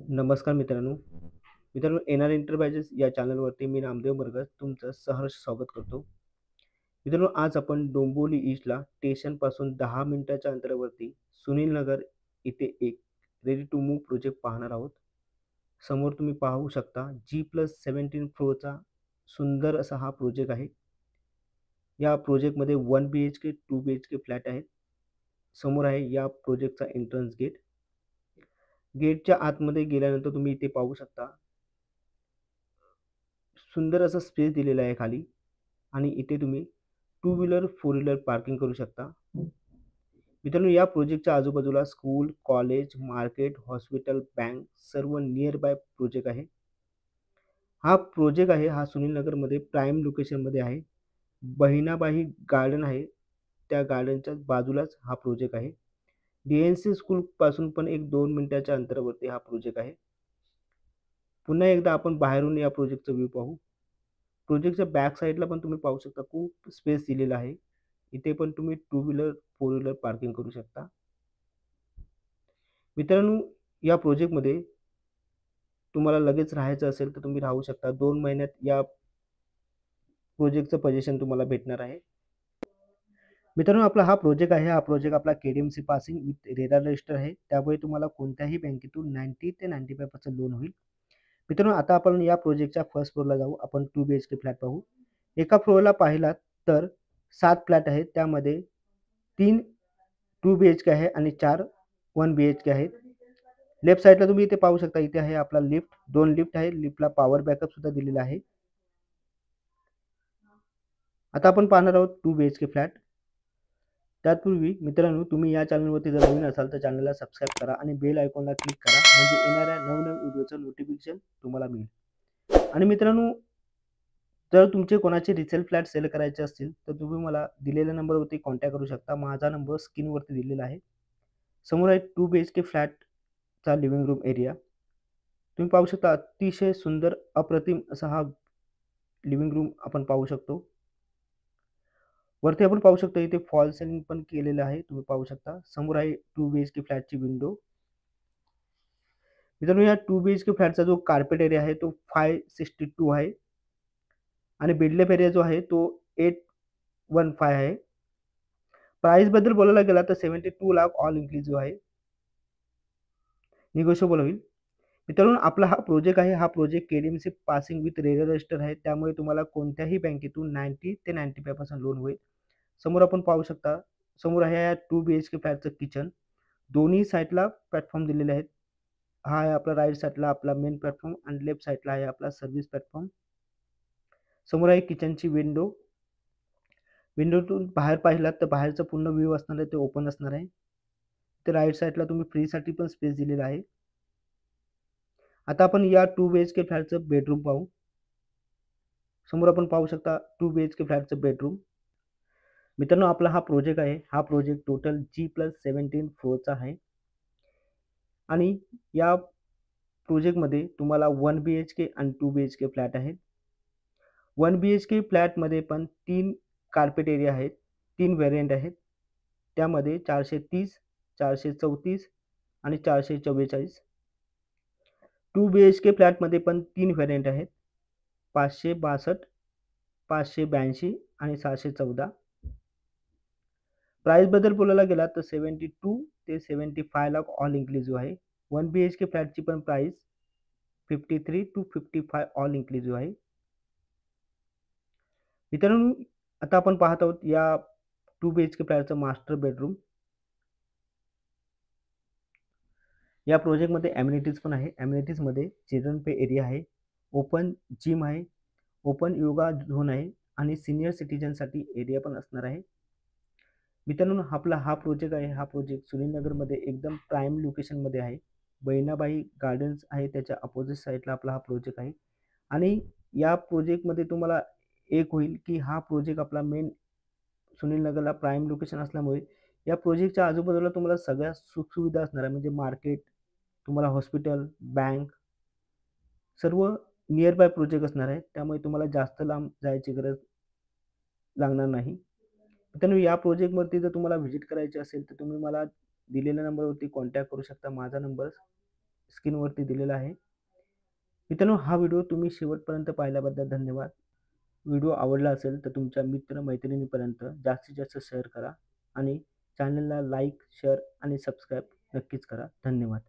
नमस्कार मित्रांनो, NR enterprises या चॅनलवरती मी नामदेव मरगज तुमचं सहर्ष स्वागत करतो. मित्रांनो, आज आपण डोंबिवली ईस्टला स्टेशनपासून 10 मिनिटाच्या अंतरावरती सुनील नगर इथे एक रेडी टू मूव्ह प्रोजेक्ट पाहणार आहोत. समोर तुम्ही पाहू शकता G+17 फ्लोअरचा सुंदर असा हा प्रोजेक्ट आहे. या प्रोजेक्टमध्ये 1 BHK 2 BHK फ्लॅट आहेत. समोर आहे या प्रोजेक्टचा एंट्रन्स गेट. गेटच्या आतमध्ये गेल्यानंतर तुम्ही इथे पाहू शकता सुंदर असा स्पेस दिलेला आहे खाली आणि इथे तुम्ही two wheeler, four wheeler parking करू शकता. मित्रांनो, या प्रोजेक्टच्या आजूबाजूला school, college, market, hospital, bank सर्व नियर बाय प्रोजेक्ट आहे. हा प्रोजेक्ट आहे हा सुनील नगरमध्ये प्राईम लोकेशनमध्ये आहे. बहिणाबाई गार्डन आहे. त्या गार्डनच्या बाजूलाच हा प्रोजेक्ट आहे. DNC स्कूलपासून पण एक 2 मिनिटाच्या अंतरावरती हा प्रोजेक्ट आहे. पुन्हा एकदा आपण बाहेरून या प्रोजेक्टचा व्ह्यू पाहू. प्रोजेक्टच्या बॅक साईडला पण तुम्ही पाहू शकता खूप स्पेस दिलेला आहे. इथे पण तुम्ही two wheeler, four wheeler parking करू शकता. मित्रांनो, या प्रोजेक्टमध्ये तुम्हाला लगेच राहायचं असेल तर तुम्ही राहू शकता. 2 महिन्यात या प्रोजेक्टचं पोझिशन तुम्हाला भेटणार आहे. मित्रांनो, आपला हा प्रोजेक्ट आहे. हा प्रोजेक्ट आपला KDMC passing with RERA register आहे. त्यामुळे तुम्हाला कोणत्याही बँकेतून 90 ते 95% लोन होईल. मित्रांनो, आता आपण या प्रोजेक्टच्या फर्स्ट फ्लोअरला जाऊ. आपण 2 BHK फ्लॅट पाहू. एका फ्लोअरला पाहिलात तर 7 फ्लॅट आहेत. त्यामध्ये 3 2 BHK आहे आणि 4 1 BHK आहेत. लेफ्ट साईडला तुम्ही इथे पाहू शकता. इथे आहे आपला लिफ्ट. 2 लिफ्ट आहे. लिफ्टला पॉवर बॅकअप सुद्धा दिलेला आहे. आता आपण पाहणार आहोत 2 BHK फ्लॅट. त्यापूर्वी मित्रांनो, तुम्ही या चॅनलवरती जर नवीन असाल तर चॅनलला सबस्क्राईब करा आणि बेल आयकॉनला क्लिक करा, म्हणजे येणाऱ्या नवनवीन व्हिडिओचं नोटिफिकेशन तुम्हाला मिळेल. आणि मित्रांनो, जर तुमचे कोणाचे रिसेल फ्लॅट सेल करायचे असतील तर तुम्ही मला दिलेल्या नंबरवरती कॉन्टॅक्ट करू शकता. माझा नंबर स्क्रीनवरती दिलेला आहे. समोर आहे 2 BHK फ्लॅटचा लिव्हिंग रूम एरिया. तुम्ही पाहू शकता अतिशय सुंदर अप्रतिम असा हा लिव्हिंग रूम आपण पाहू शकतो. वरती आपण पाहू शकता इथे फॉल सिलिंग पण केलेलं आहे. तुम्ही पाहू शकता. समोर आहे 2 BHK फ्लॅटची विंडो. मित्रांनो, या 2 BHK फ्लॅटचा जो कार्पेट एरिया आहे तो 562 आहे आणि बेडलेप एरिया जो आहे तो 815 आहे. प्राइस बद्दल बोलायला गेला तर 72 लाख ऑल इन्क्लुसिव्ह आहे. निगोशिएबल होईल. मित्रांनो, आपला हा प्रोजेक्ट आहे. हा project KDMC passing with RERA register आहे. त्यामुळे तुम्हाला कोणत्याही बँकेतून 90 ते 95% लोन होईल. समोर आपण पाहू शकता. समोर आहे या 2 BHK फ्लॅटचं किचन. दोन्ही साईडला प्लॅटफॉर्म दिलेले आहेत. हा आहे आपला राईट साईडला आपला मेन प्लॅटफॉर्म आणि लेफ्ट साईडला आहे आपला सर्व्हिस प्लॅटफॉर्म. समोर आहे किचनची विंडो. विंडोतून बाहेर पाहिलात तर बाहेरचा पूर्ण व्ह्यू असणार आहे ते ओपन असणार आहे. ते राईट साईडला तुम्ही फ्रीसाठी पण स्पेस दिलेला आहे. आता आपण या 2 BHK फ्लॅटचं बेडरूम पाहू. समोर आपण पाहू शकता 2 BHK फ्लॅटचं बेडरूम. मित्रांनो, आपला हा प्रोजेक्ट आहे. हा प्रोजेक्ट टोटल G+17 फ्लोअरचा आहे आणि या प्रोजेक्टमध्ये तुम्हाला 1 BHK आणि 2 BHK फ्लॅट आहेत. 1 BHK फ्लॅटमध्ये पण 3 कार्पेट एरिया आहेत. 3 व्हेरियंट आहेत. त्यामध्ये 430, 434 आणि 444. 2 BHK फ्लॅटमध्ये पण 3 व्हेरियंट आहेत. 562, 582 आणि 614. प्राइसबद्दल बोलायला गेला तर 72 ते 75 लाख ऑल इन्क्लुसिव्ह आहे. 1 BHK फ्लॅटची पण प्राइस 53 टू 55 ऑल इन्क्लुसिव्ह आहे. मित्रांनो, आता आपण पाहत आहोत या 2 BHK फ्लॅटचं मास्टर बेडरूम. या प्रोजेक्टमध्ये ॲम्युनिटीज पण आहे. ॲम्युनिटीजमध्ये चिल्ड्रन प्ले एरिया आहे, ओपन जिम आहे, ओपन योगा झोन आहे आणि सीनियर सिटीजनसाठी एरिया पण असणार आहे. मित्रांनो, आपला हा प्रोजेक्ट आहे. हा प्रोजेक्ट सुनीलनगरमध्ये एकदम प्राईम लोकेशनमध्ये आहे. बहिणाबाई गार्डन्स आहे त्याच्या अपोजिट साईडला आपला हा प्रोजेक्ट आहे आणि या प्रोजेक्टमध्ये तुम्हाला एक होईल की हा प्रोजेक्ट आपला मेन सुनीलनगरला प्राईम लोकेशन असल्यामुळे या प्रोजेक्टच्या आजूबाजूला तुम्हाला सगळ्या सुखसुविधा असणार आहे, म्हणजे मार्केट, तुम्हाला हॉस्पिटल, बँक सर्व नियर बाय प्रोजेक्ट असणार आहे. त्यामुळे तुम्हाला जास्त लांब जायची गरज लागणार नाही. मित्रांनो, या प्रोजेक्टवरती जर तुम्हाला व्हिजिट करायची असेल तर तुम्ही मला दिलेल्या नंबरवरती कॉन्टॅक्ट करू शकता. माझा नंबर स्क्रीनवरती दिलेला आहे. मित्रांनो, हा व्हिडिओ तुम्ही शेवटपर्यंत पाहिल्याबद्दल धन्यवाद. व्हिडिओ आवडला असेल तर तुमच्या मित्र-मैत्रिणींपर्यंत जास्तीत जास्त शेअर करा आणि चॅनलला लाईक, शेअर आणि सबस्क्राईब नक्कीच करा. धन्यवाद.